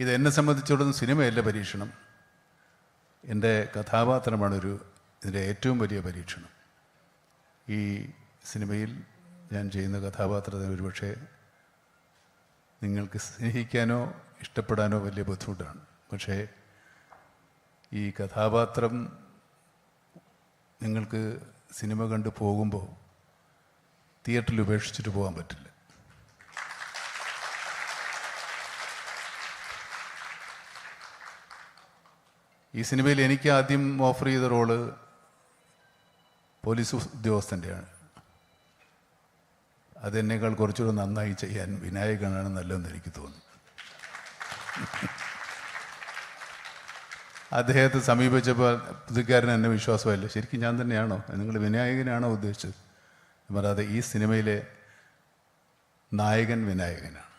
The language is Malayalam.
ഇതെന്നെ സംബന്ധിച്ചിടത്തോളം സിനിമയല്ല പരീക്ഷണം, എൻ്റെ കഥാപാത്രമാണ് ഇതിൻ്റെ ഏറ്റവും വലിയ പരീക്ഷണം. ഈ സിനിമയിൽ ഞാൻ ചെയ്യുന്ന കഥാപാത്രത്തിന് ഒരുപക്ഷെ നിങ്ങൾക്ക് സ്നേഹിക്കാനോ ഇഷ്ടപ്പെടാനോ വലിയ ബുദ്ധിമുട്ടാണ്. പക്ഷേ ഈ കഥാപാത്രം നിങ്ങൾക്ക് സിനിമ കണ്ട് പോകുമ്പോൾ തിയേറ്ററിൽ ഉപേക്ഷിച്ചിട്ട് പോകാൻ പറ്റില്ല. ഈ സിനിമയിൽ എനിക്ക് ആദ്യം ഓഫർ ചെയ്ത റോള് പോലീസ് ഉദ്യോഗസ്ഥൻ്റെയാണ്. അതെന്നേക്കാൾ കുറച്ചുകൂടെ നന്നായി ചെയ്യാൻ വിനായകനാണ് നല്ലതെന്ന് എനിക്ക് തോന്നി. അദ്ദേഹത്തെ സമീപിച്ചപ്പോൾ പുതുക്കാരൻ എന്നെ വിശ്വാസമല്ല, ശരിക്കും ഞാൻ തന്നെയാണോ, നിങ്ങൾ വിനായകനാണോ ഉദ്ദേശിച്ചത്? പറയാതെ ഈ സിനിമയിലെ നായകൻ വിനായകനാണ്.